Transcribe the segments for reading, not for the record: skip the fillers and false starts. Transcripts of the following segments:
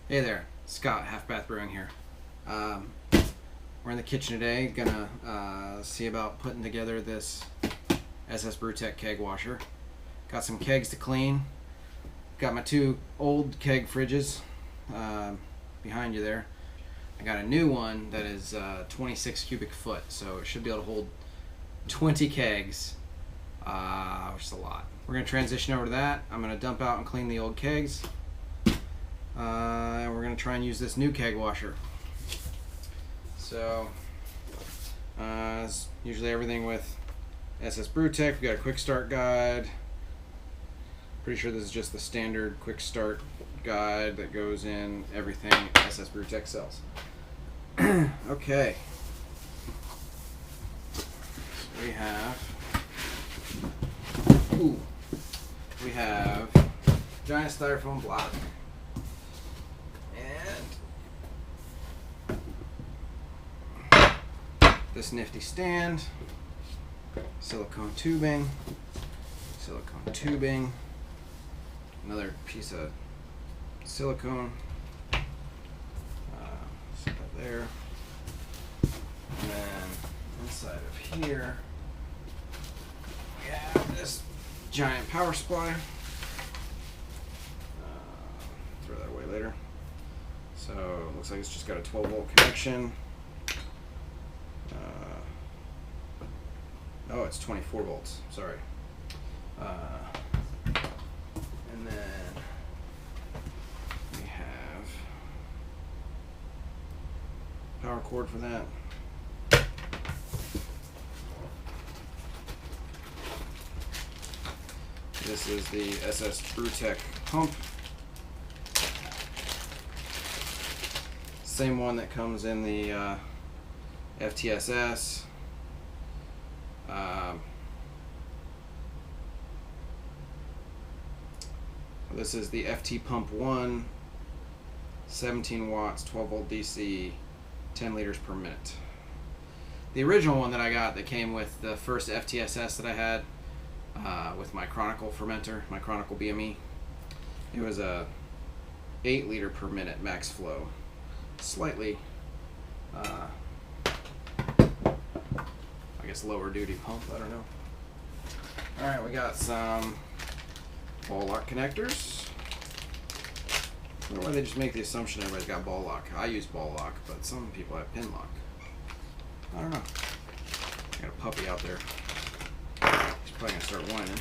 Hey there, Scott, Half Bath Brewing here. We're in the kitchen today, gonna see about putting together this SS Brewtech Keg Washer. Got some kegs to clean. Got my two old keg fridges behind you there. I got a new one that is 26 cubic foot, so it should be able to hold 20 kegs, which is a lot. We're gonna transition over to that. I'm gonna dump out and clean the old kegs. And we're going to try and use this new keg washer. So, it's usually everything with SS Brewtech. We got a quick start guide. Pretty sure this is just the standard quick start guide that goes in everything SS Brewtech sells. Okay. So we have giant styrofoam block. This nifty stand, silicone tubing, another piece of silicone, set that there, and then inside of here we have this giant power supply. Throw that away later. So it looks like it's just got a 12-volt connection. Oh, it's 24 volts, sorry. And then we have power cord for that. This is the SS Brewtech pump. Same one that comes in the FTSS. This is the FT Pump 1, 17 watts, 12 volt DC, 10 liters per minute. The original one that I got that came with the first FTSS that I had with my Chronicle fermenter, my Chronicle BME, it was a 8 liter per minute max flow. Slightly I guess lower duty pump, I don't know. Alright, we got some ball lock connectors. I don't know why they just make the assumption everybody's got ball lock. I use ball lock, but some people have pin lock. I don't know. I got a puppy out there. He's probably gonna start whining.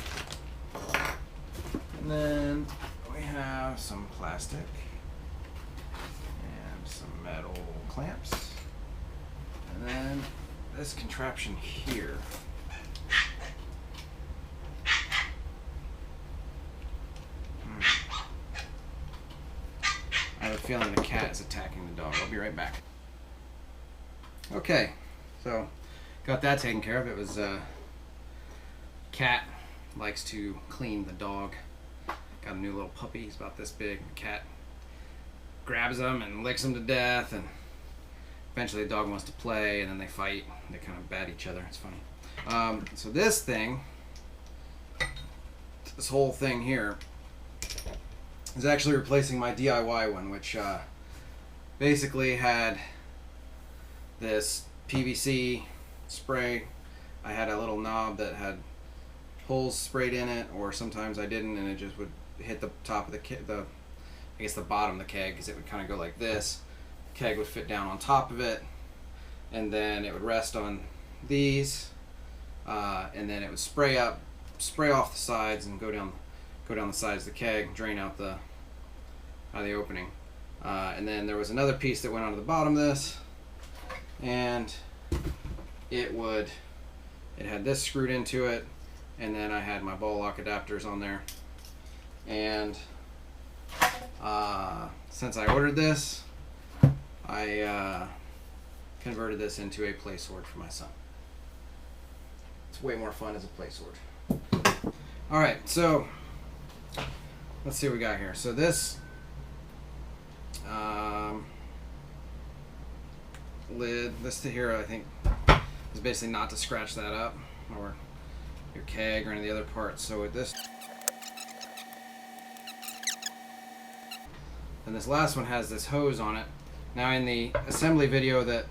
And then we have some plastic and some metal clamps. And then this contraption here. I have a feeling the cat is attacking the dog. I'll be right back. Okay, so got that taken care of. It was cat likes to clean the dog. Got a new little puppy. He's about this big. The cat grabs him and licks him to death, and eventually the dog wants to play, and then they fight. They kind of bat each other. It's funny. So this thing, this whole thing here, is actually replacing my DIY one, which basically had this PVC spray. I had a little knob that had holes sprayed in it, or sometimes I didn't, and it just would hit the top of the bottom of the keg, because it would kind of go like this. The keg would fit down on top of it, and then it would rest on these, and then it would spray off the sides and go down the sides of the keg, drain out the opening. And then there was another piece that went onto the bottom of this, and it had this screwed into it, and then I had my ball lock adapters on there. And since I ordered this, I converted this into a play sword for my son. It's way more fun as a play sword. Alright, so let's see what we got here. So this lid, this to here, I think, is basically not to scratch that up, or your keg or any of the other parts. So with this, and this last one has this hose on it. Now in the assembly video that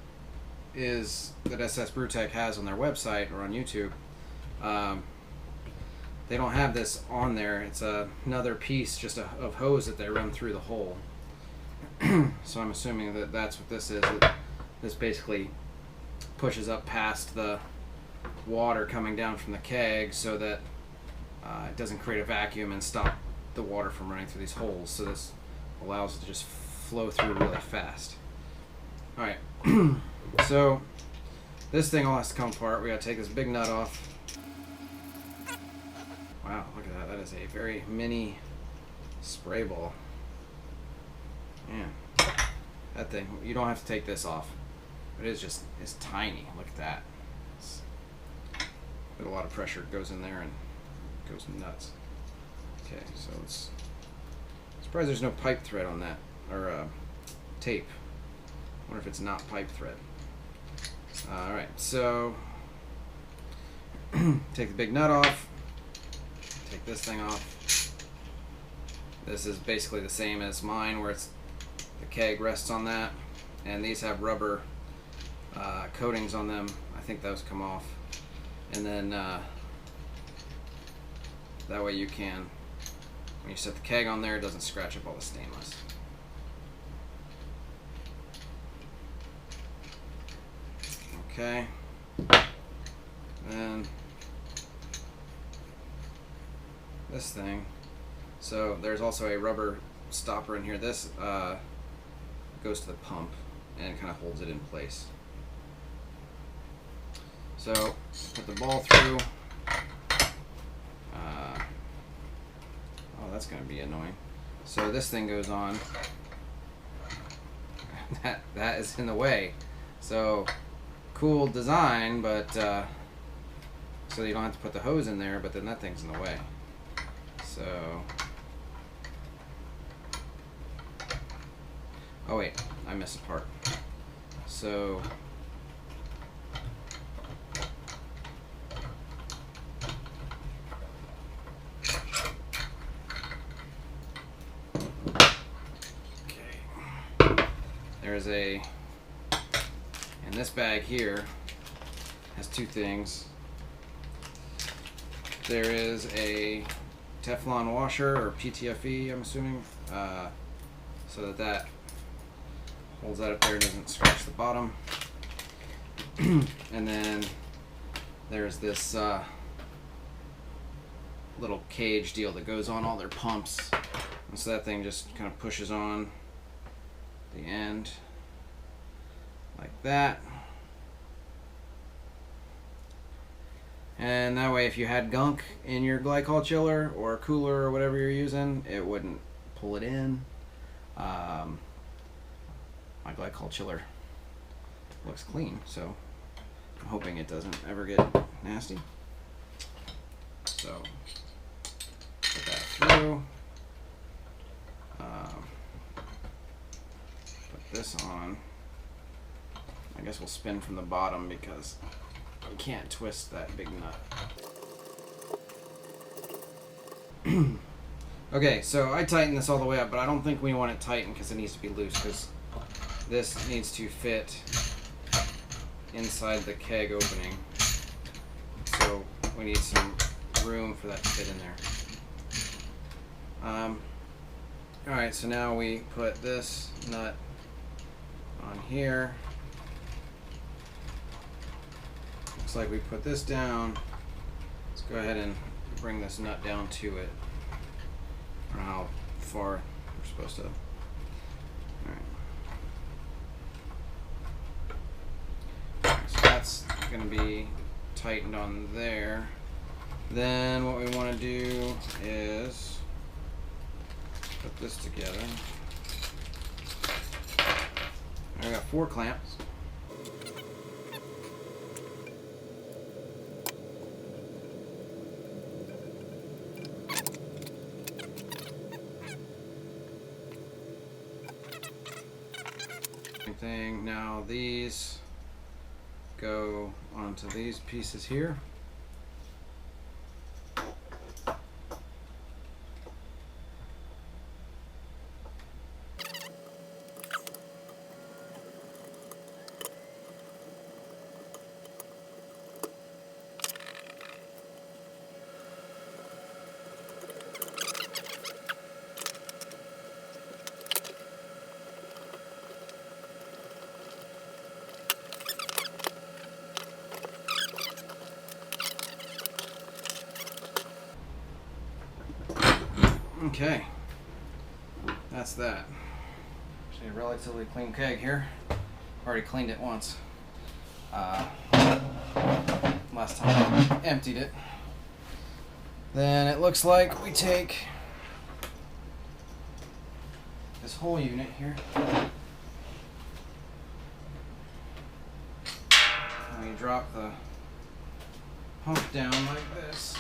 SS Brewtech has on their website or on YouTube, they don't have this on there. It's another piece just of hose that they run through the hole. So I'm assuming that that's what this is. This basically pushes up past the water coming down from the keg so that it doesn't create a vacuum and stop the water from running through these holes. So this allows it to just flow through really fast. Alright, so this thing all has to come apart. We gotta take this big nut off. Wow, look at that. That is a very mini spray ball. Man, that thing, you don't have to take this off. It is just, it's tiny. Look at that. But a lot of pressure goes in there and goes nuts. Okay, so it's surprised there's no pipe thread on that, or tape. I wonder if it's not pipe thread. Alright, so take the big nut off. Take this thing off. This is basically the same as mine, where it's the keg rests on that, and these have rubber coatings on them. I think those come off, and then that way you can, when you set the keg on there, it doesn't scratch up all the stainless. Okay, and this thing, so there's also a rubber stopper in here. This goes to the pump and kind of holds it in place. So put the ball through. Oh, that's going to be annoying. So this thing goes on. That is in the way. So cool design, but so you don't have to put the hose in there, but then that thing's in the way. So, oh wait, I missed a part. So, okay, there's a, and this bag here has two things. There is a Teflon washer, or PTFE, I'm assuming, so that holds that up there and doesn't scratch the bottom. And then there's this little cage deal that goes on all their pumps, and so that thing just kind of pushes on the end like that. And that way, if you had gunk in your glycol chiller or cooler or whatever you're using, it wouldn't pull it in. My glycol chiller looks clean, so I'm hoping it doesn't ever get nasty. So put that through. Put this on. I guess we'll spin from the bottom because we can't twist that big nut. Okay, so I tightened this all the way up, but I don't think we want it tightened because it needs to be loose, because this needs to fit inside the keg opening. So we need some room for that to fit in there. Alright, so now we put this nut on here. Looks like we put this down. Let's go ahead and bring this nut down to it. I don't know how far we're supposed to. Alright. So that's going to be tightened on there. Then what we want to do is put this together. I got 4 clamps. Thing. Now these go onto these pieces here. Okay, that's that. Actually, a relatively clean keg here. Already cleaned it once. Last time I emptied it. Then it looks like we take this whole unit here. And we drop the pump down like this.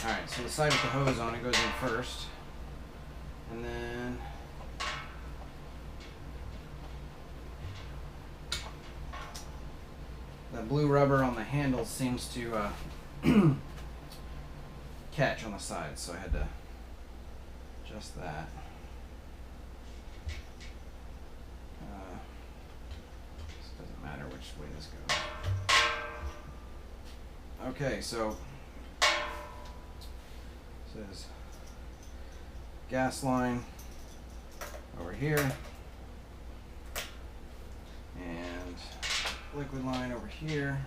Alright, so the side with the hose on it goes in first. And then the blue rubber on the handle seems to catch on the side, so I had to adjust that. This doesn't matter which way this goes. Okay, so this is gas line over here and liquid line over here.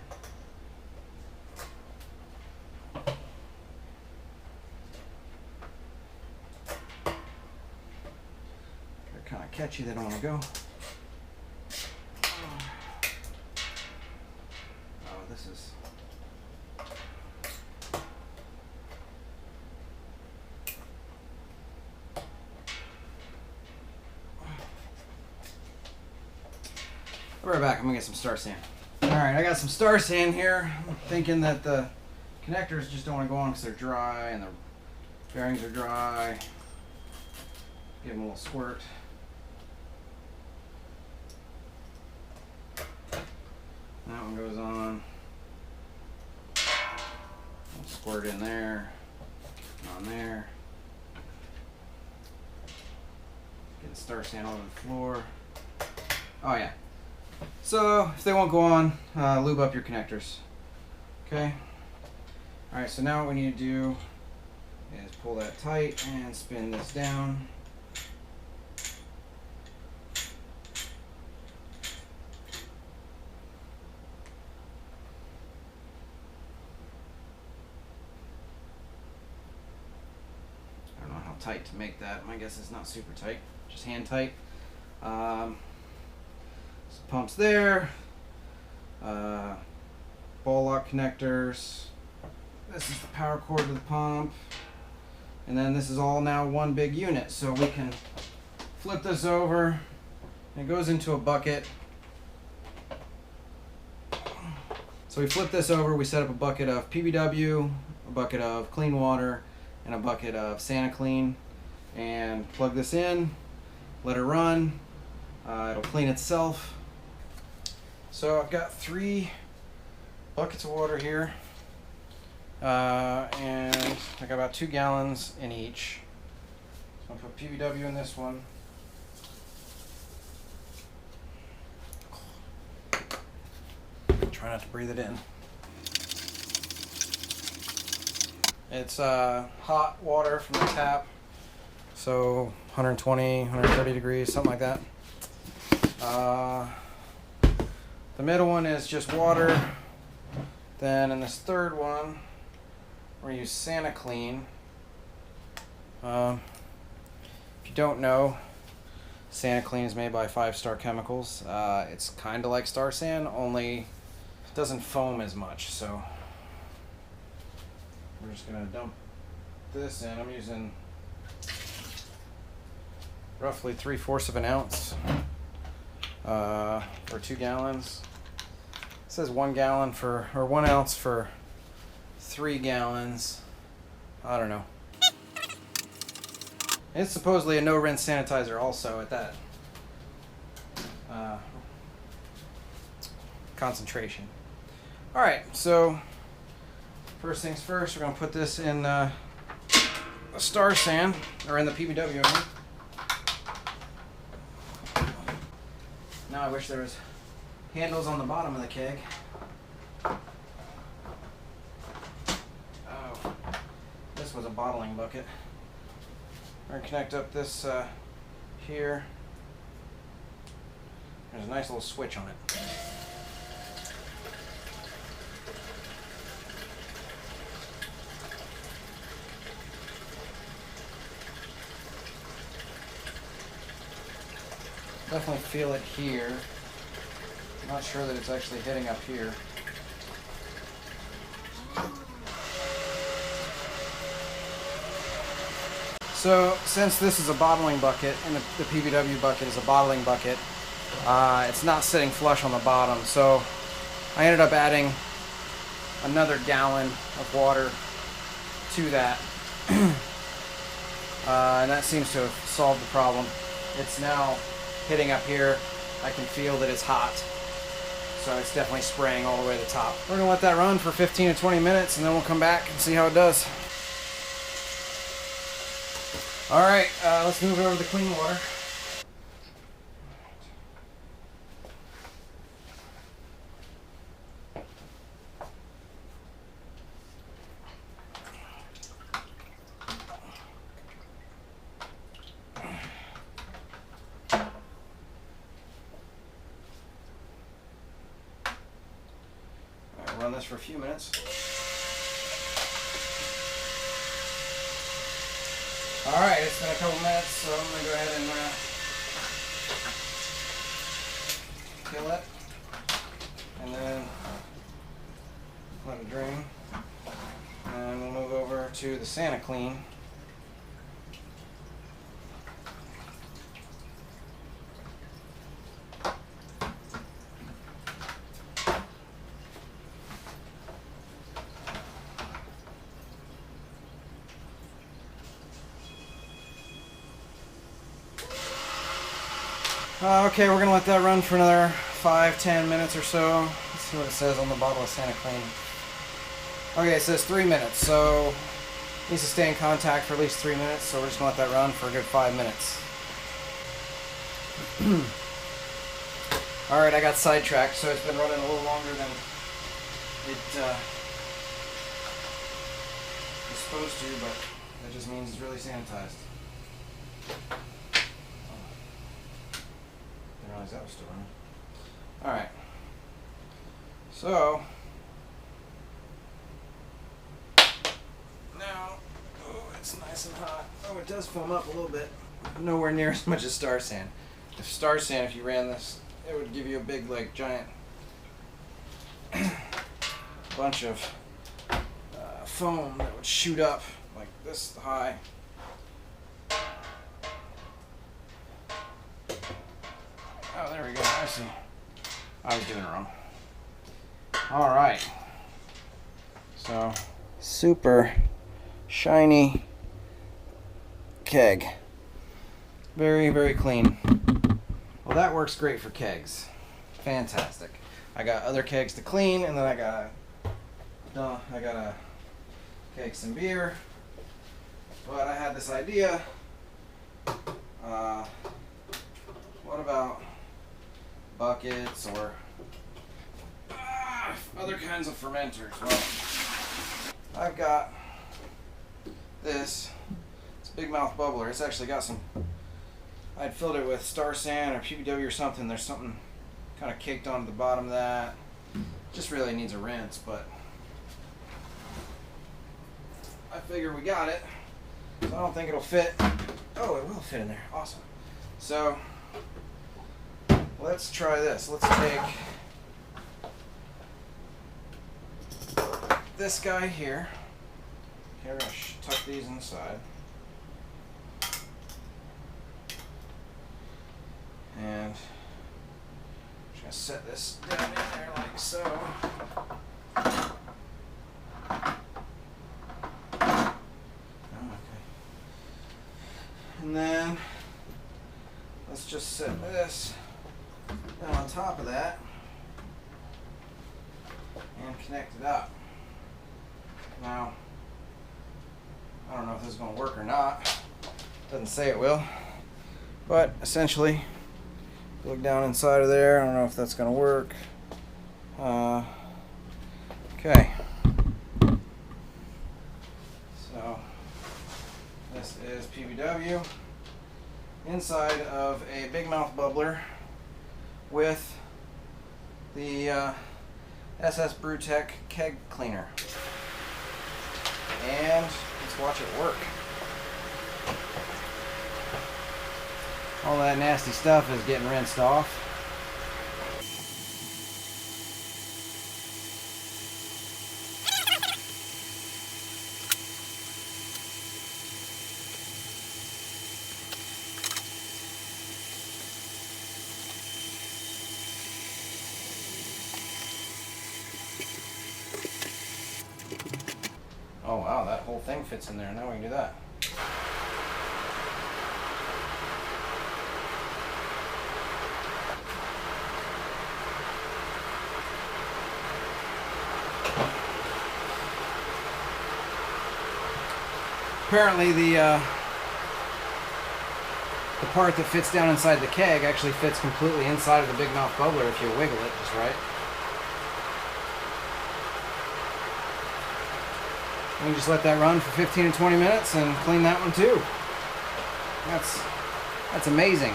They're kind of catchy, they don't want to go. Oh, this is I'll be right back. I'm gonna get some Star Sand. Alright, I got some Star Sand here. I'm thinking that the connectors just don't want to go on because they're dry and the bearings are dry. Give them a little squirt. That one goes on. We'll squirt in there, on there. Getting Star Sand all over the floor. Oh yeah. So if they won't go on, lube up your connectors. Okay. All right. So now what we need to do is pull that tight and spin this down. I don't know how tight to make that. My guess is not super tight, just hand tight. Pumps there, ball lock connectors, this is the power cord to the pump, and then this is all now one big unit, so we can flip this over and it goes into a bucket. So we flip this over, we set up a bucket of PBW, a bucket of clean water, and a bucket of Sanitizing, and plug this in, let it run, it'll clean itself. So I've got 3 buckets of water here, and I got about 2 gallons in each. So I'll put PBW in this one. Try not to breathe it in. It's hot water from the tap, so 120, 130 degrees, something like that. The middle one is just water. Then in this third one, we're going to use Sanitizing. If you don't know, Sanitizing is made by 5-Star Chemicals. It's kind of like Star Sand, only it doesn't foam as much. So we're just going to dump this in. I'm using roughly 3/4 of an ounce for 2 gallons. It says 1 gallon for, or 1 ounce for 3 gallons. I don't know. It's supposedly a no-rinse sanitizer also at that concentration. Alright, so first things first, we're going to put this in the Star Sand, or in the PBW. Now I wish there was handles on the bottom of the keg. Oh, this was a bottling bucket. We're going to connect up this here. I'm There's a nice little switch on it. Definitely feel it here. I'm not sure that it's actually hitting up here. So since this is a bottling bucket and the PBW bucket is a bottling bucket, it's not sitting flush on the bottom. So I ended up adding another gallon of water to that. And that seems to have solved the problem. It's now hitting up here. I can feel that it's hot. So it's definitely spraying all the way to the top. We're gonna let that run for 15 to 20 minutes and then we'll come back and see how it does. All right, let's move over to the clean water. Run this for a few minutes. Alright, it's been a couple minutes, so I'm going to go ahead and kill it. And then let it drain. And we'll move over to the Sanitizing. Okay, we're going to let that run for another 5-10 minutes or so. Let's see what it says on the bottle of Sanitizing. Okay, it says 3 minutes, so it needs to stay in contact for at least 3 minutes, so we're just going to let that run for a good 5 minutes. Alright, I got sidetracked, so it's been running a little longer than it is supposed to, but that just means it's really sanitized. Didn't realize that was still running. Alright. So now, oh, it's nice and hot. Oh, it does foam up a little bit. Nowhere near as much as Star San. If you ran this, it would give you a big, like, giant bunch of foam that would shoot up like this high. Oh, there we go. I see. I was doing it wrong. All right. So, super shiny keg. Very, very clean. Well, that works great for kegs. Fantastic. I got other kegs to clean, and then I got keg some beer. But I had this idea. What about buckets or other kinds of fermenters? Well, I've got this. It's a big mouth bubbler. It's actually got some. I'd filled it with Star San or PBW or something. There's something kind of caked onto the bottom of that. Just really needs a rinse, but I figure we got it. So I don't think it'll fit. Oh, it will fit in there. Awesome. So let's try this. Let's take this guy here. Okay, we're going to tuck these inside. And I'm just going to set this down in there like so. Okay. And then let's just set this down on top of that and connect it up. Now, I don't know if this is going to work or not. Doesn't say it will. But essentially, look down inside of there. I don't know if that's going to work. Okay. So, this is PBW inside of a big mouth bubbler with the SS Brewtech Keg Cleaner. And let's watch it work. All that nasty stuff is getting rinsed off. Oh wow, that whole thing fits in there. Now we can do that. Apparently the part that fits down inside the keg actually fits completely inside of the big mouth bubbler if you wiggle it just right. You can just let that run for 15 to 20 minutes and clean that one too. That's amazing.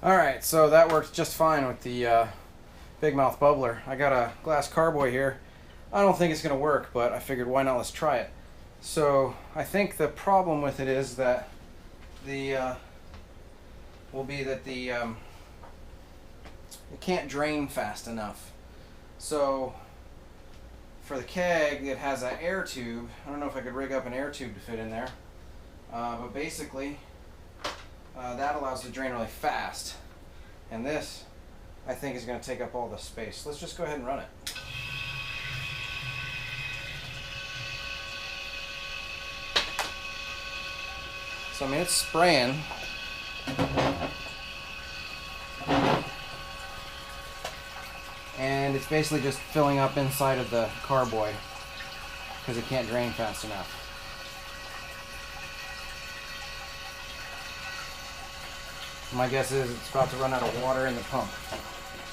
Alright, so that works just fine with the big mouth bubbler. I got a glass carboy here. I don't think it's going to work, but I figured why not, let's try it. So I think the problem with it is that it can't drain fast enough. So for the keg, it has an air tube. I don't know if I could rig up an air tube to fit in there, but basically that allows it to drain really fast. And this, I think, is going to take up all the space. Let's just go ahead and run it. So I mean, it's spraying. And it's basically just filling up inside of the carboy because it can't drain fast enough. My guess is it's about to run out of water in the pump.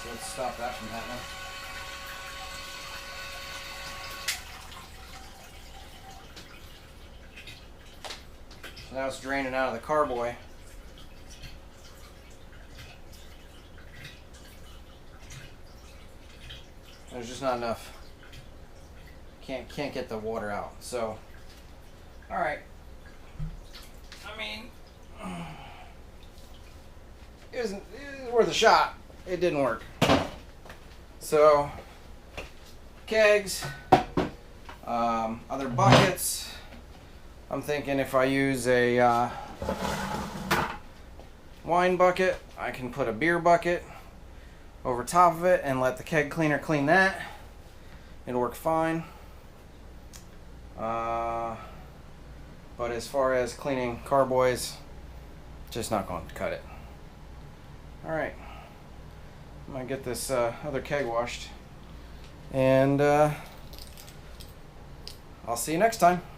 So let's stop that from happening. So now it's draining out of the carboy. There's just not enough. Can't get the water out. So, all right. I mean, it was worth a shot. It didn't work. So, kegs, other buckets. I'm thinking if I use a wine bucket, I can put a beer bucket over top of it and let the keg cleaner clean that. It'll work fine. But as far as cleaning carboys, just not going to cut it. Alright, I'm going to get this other keg washed, and I'll see you next time.